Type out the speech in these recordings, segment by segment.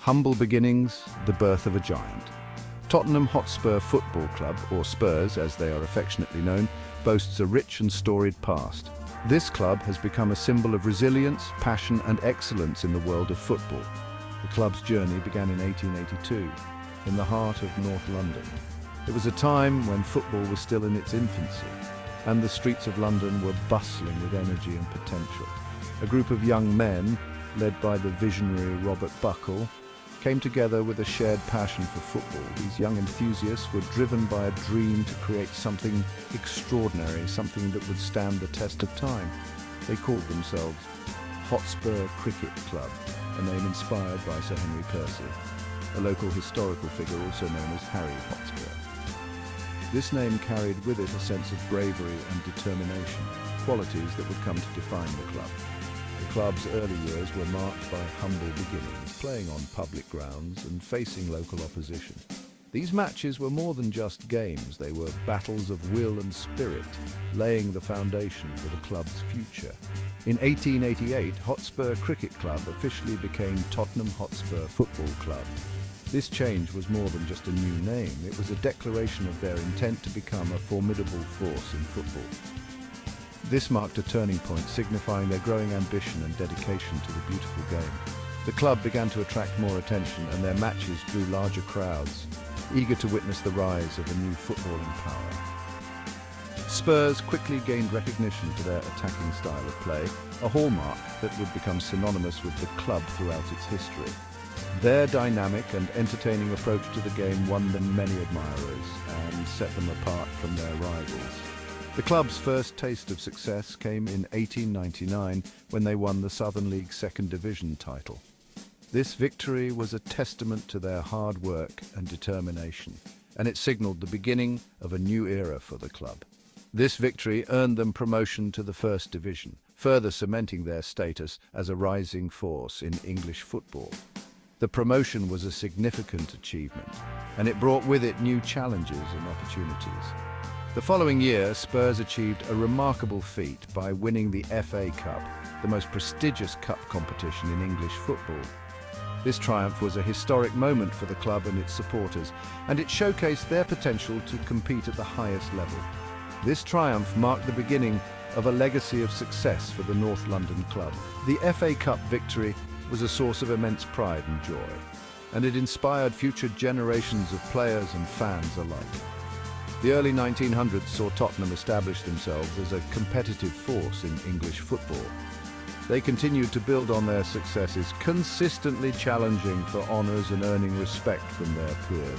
Humble beginnings, the birth of a giant. Tottenham Hotspur Football Club, or Spurs as they are affectionately known, boasts a rich and storied past. This club has become a symbol of resilience, passion and excellence in the world of football. The club's journey began in 1882, in the heart of North London. It was a time when football was still in its infancy, and the streets of London were bustling with energy and potential. A group of young men, led by the visionary Robert Buckle, came together with a shared passion for football. These young enthusiasts were driven by a dream to create something extraordinary, something that would stand the test of time. They called themselves Hotspur Cricket Club, a name inspired by Sir Henry Percy, a local historical figure also known as Harry Hotspur. This name carried with it a sense of bravery and determination, qualities that would come to define the club. The club's early years were marked by humble beginnings, playing on public grounds and facing local opposition. These matches were more than just games, they were battles of will and spirit, laying the foundation for the club's future. In 1888, Hotspur Cricket Club officially became Tottenham Hotspur Football Club. This change was more than just a new name, it was a declaration of their intent to become a formidable force in football. This marked a turning point, signifying their growing ambition and dedication to the beautiful game. The club began to attract more attention and their matches drew larger crowds, eager to witness the rise of a new footballing power. Spurs quickly gained recognition for their attacking style of play, a hallmark that would become synonymous with the club throughout its history. Their dynamic and entertaining approach to the game won them many admirers and set them apart from their rivals. The club's first taste of success came in 1899 when they won the Southern League Second Division title. This victory was a testament to their hard work and determination, and it signaled the beginning of a new era for the club. This victory earned them promotion to the First Division, further cementing their status as a rising force in English football. The promotion was a significant achievement, and it brought with it new challenges and opportunities. The following year, Spurs achieved a remarkable feat by winning the FA Cup, the most prestigious cup competition in English football. This triumph was a historic moment for the club and its supporters, and it showcased their potential to compete at the highest level. This triumph marked the beginning of a legacy of success for the North London club. The FA Cup victory was a source of immense pride and joy, and it inspired future generations of players and fans alike. The early 1900s saw Tottenham establish themselves as a competitive force in English football. They continued to build on their successes, consistently challenging for honours and earning respect from their peers.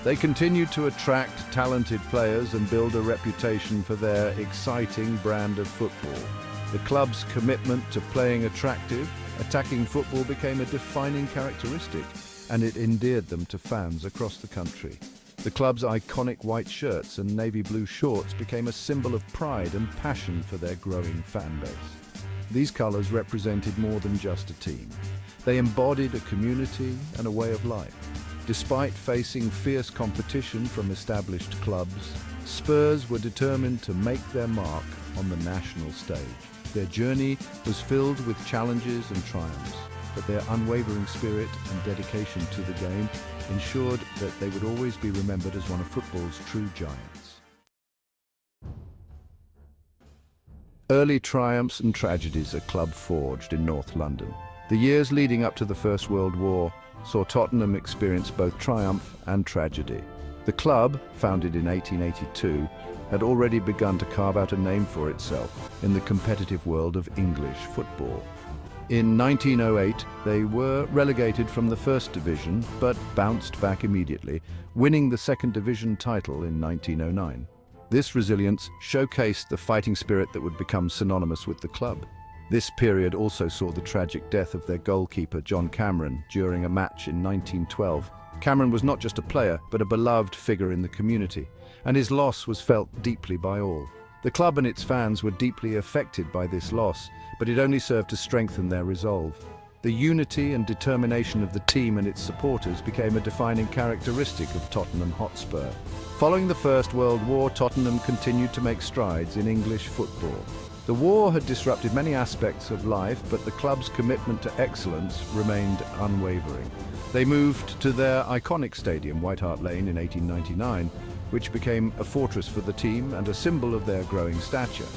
They continued to attract talented players and build a reputation for their exciting brand of football. The club's commitment to playing attractive, attacking football became a defining characteristic, and it endeared them to fans across the country. The club's iconic white shirts and navy blue shorts became a symbol of pride and passion for their growing fan base. These colours represented more than just a team. They embodied a community and a way of life. Despite facing fierce competition from established clubs, Spurs were determined to make their mark on the national stage. Their journey was filled with challenges and triumphs, but their unwavering spirit and dedication to the game ensured that they would always be remembered as one of football's true giants. Early triumphs and tragedies a club forged in North London. The years leading up to the First World War saw Tottenham experience both triumph and tragedy. The club, founded in 1882, had already begun to carve out a name for itself in the competitive world of English football. In 1908, they were relegated from the First Division, but bounced back immediately, winning the Second Division title in 1909. This resilience showcased the fighting spirit that would become synonymous with the club. This period also saw the tragic death of their goalkeeper, John Cameron, during a match in 1912. Cameron was not just a player, but a beloved figure in the community, and his loss was felt deeply by all. The club and its fans were deeply affected by this loss, but it only served to strengthen their resolve. The unity and determination of the team and its supporters became a defining characteristic of Tottenham Hotspur. Following the First World War, Tottenham continued to make strides in English football. The war had disrupted many aspects of life, but the club's commitment to excellence remained unwavering. They moved to their iconic stadium, White Hart Lane, in 1899, which became a fortress for the team and a symbol of their growing stature.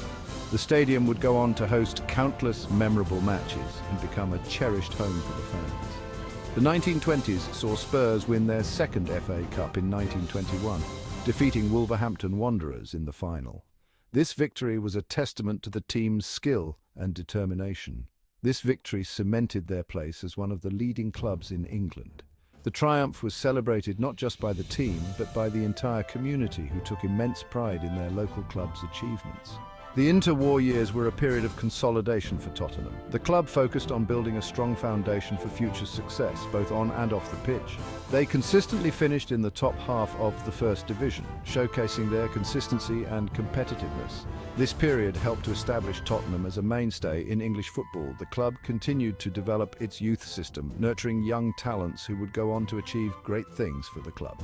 The stadium would go on to host countless memorable matches and become a cherished home for the fans. The 1920s saw Spurs win their second FA Cup in 1921, defeating Wolverhampton Wanderers in the final. This victory was a testament to the team's skill and determination. This victory cemented their place as one of the leading clubs in England. The triumph was celebrated not just by the team, but by the entire community, who took immense pride in their local club's achievements. The interwar years were a period of consolidation for Tottenham. The club focused on building a strong foundation for future success, both on and off the pitch. They consistently finished in the top half of the First Division, showcasing their consistency and competitiveness. This period helped to establish Tottenham as a mainstay in English football. The club continued to develop its youth system, nurturing young talents who would go on to achieve great things for the club.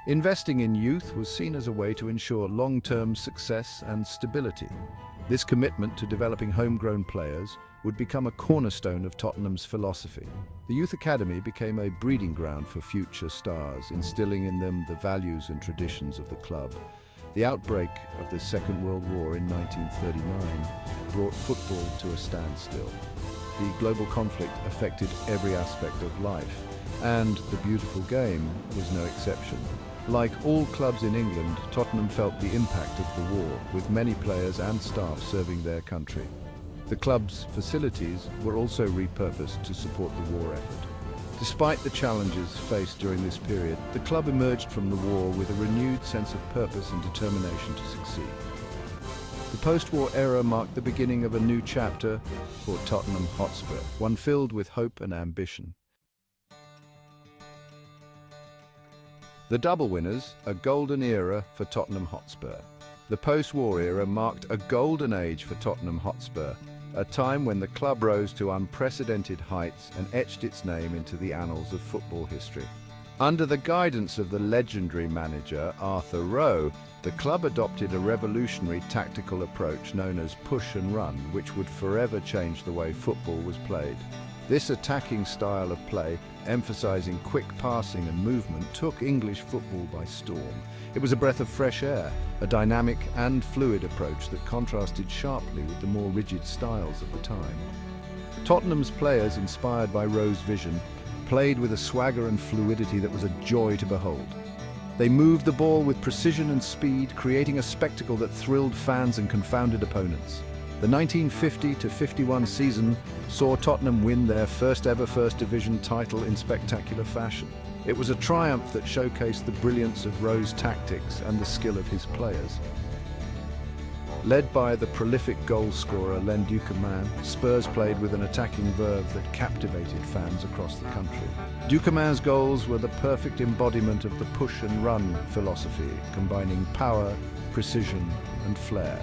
Investing in youth was seen as a way to ensure long-term success and stability. This commitment to developing homegrown players would become a cornerstone of Tottenham's philosophy. The Youth Academy became a breeding ground for future stars, instilling in them the values and traditions of the club. The outbreak of the Second World War in 1939 brought football to a standstill. The global conflict affected every aspect of life, and the beautiful game was no exception. Like all clubs in England, Tottenham felt the impact of the war, with many players and staff serving their country. The club's facilities were also repurposed to support the war effort. Despite the challenges faced during this period, the club emerged from the war with a renewed sense of purpose and determination to succeed. The post-war era marked the beginning of a new chapter for Tottenham Hotspur, one filled with hope and ambition. The double winners, a golden era for Tottenham Hotspur. The post-war era marked a golden age for Tottenham Hotspur, a time when the club rose to unprecedented heights and etched its name into the annals of football history. Under the guidance of the legendary manager Arthur Rowe, the club adopted a revolutionary tactical approach known as push and run, which would forever change the way football was played. This attacking style of play, emphasizing quick passing and movement, took English football by storm. It was a breath of fresh air, a dynamic and fluid approach that contrasted sharply with the more rigid styles of the time. Tottenham's players, inspired by Rowe's vision, played with a swagger and fluidity that was a joy to behold. They moved the ball with precision and speed, creating a spectacle that thrilled fans and confounded opponents. The 1950-51 season saw Tottenham win their first ever First Division title in spectacular fashion. It was a triumph that showcased the brilliance of Rowe's tactics and the skill of his players. Led by the prolific goal-scorer Len Duquesmin, Spurs played with an attacking verve that captivated fans across the country. Duquesmin's goals were the perfect embodiment of the push-and-run philosophy, combining power, precision and flair.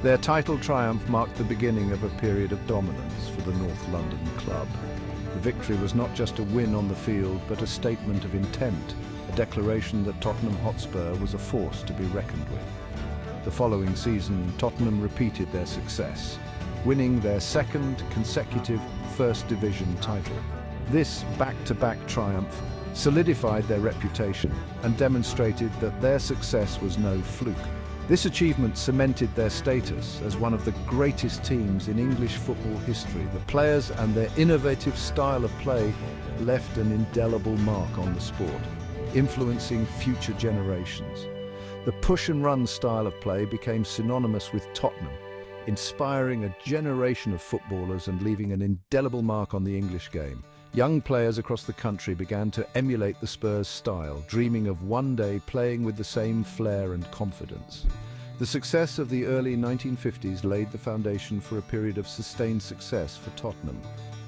Their title triumph marked the beginning of a period of dominance for the North London club. The victory was not just a win on the field, but a statement of intent, a declaration that Tottenham Hotspur was a force to be reckoned with. The following season, Tottenham repeated their success, winning their second consecutive First Division title. This back-to-back triumph solidified their reputation and demonstrated that their success was no fluke. This achievement cemented their status as one of the greatest teams in English football history. The players and their innovative style of play left an indelible mark on the sport, influencing future generations. The push-and-run style of play became synonymous with Tottenham, inspiring a generation of footballers and leaving an indelible mark on the English game. Young players across the country began to emulate the Spurs' style, dreaming of one day playing with the same flair and confidence. The success of the early 1950s laid the foundation for a period of sustained success for Tottenham.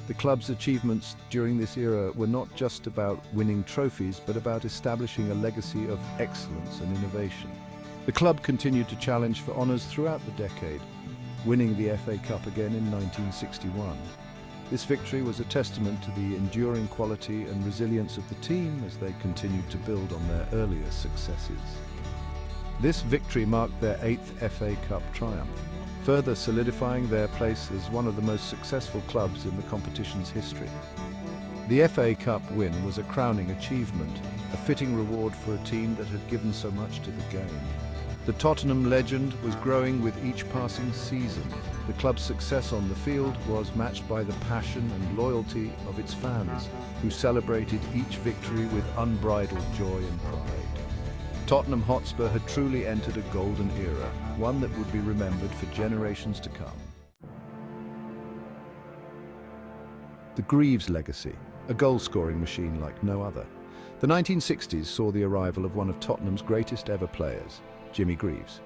The club's achievements during this era were not just about winning trophies, but about establishing a legacy of excellence and innovation. The club continued to challenge for honours throughout the decade, winning the FA Cup again in 1961. This victory was a testament to the enduring quality and resilience of the team as they continued to build on their earlier successes. This victory marked their 8th FA Cup triumph, further solidifying their place as one of the most successful clubs in the competition's history. The FA Cup win was a crowning achievement, a fitting reward for a team that had given so much to the game. The Tottenham legend was growing with each passing season. The club's success on the field was matched by the passion and loyalty of its fans, who celebrated each victory with unbridled joy and pride. Tottenham Hotspur had truly entered a golden era, one that would be remembered for generations to come. The Greaves legacy, a goal-scoring machine like no other. The 1960s saw the arrival of one of Tottenham's greatest ever players, Jimmy Greaves.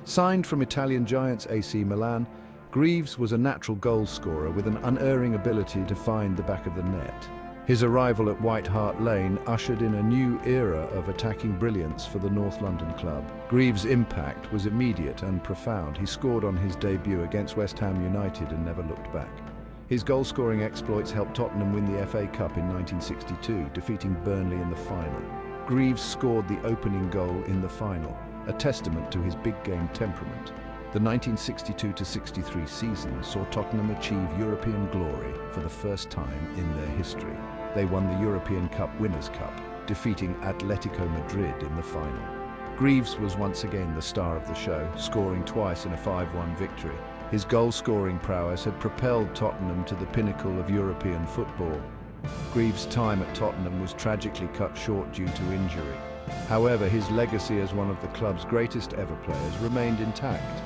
Signed from Italian giants AC Milan, Greaves was a natural goal-scorer with an unerring ability to find the back of the net. His arrival at White Hart Lane ushered in a new era of attacking brilliance for the North London club. Greaves' impact was immediate and profound. He scored on his debut against West Ham United and never looked back. His goal-scoring exploits helped Tottenham win the FA Cup in 1962, defeating Burnley in the final. Greaves scored the opening goal in the final, a testament to his big-game temperament. The 1962-63 season saw Tottenham achieve European glory for the first time in their history. They won the European Cup Winners' Cup, defeating Atletico Madrid in the final. Greaves was once again the star of the show, scoring twice in a 5-1 victory. His goal-scoring prowess had propelled Tottenham to the pinnacle of European football. Greaves' time at Tottenham was tragically cut short due to injury. However, his legacy as one of the club's greatest ever players remained intact.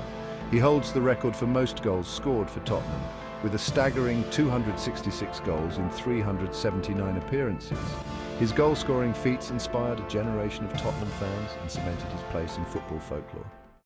He holds the record for most goals scored for Tottenham, with a staggering 266 goals in 379 appearances. His goal-scoring feats inspired a generation of Tottenham fans and cemented his place in football folklore.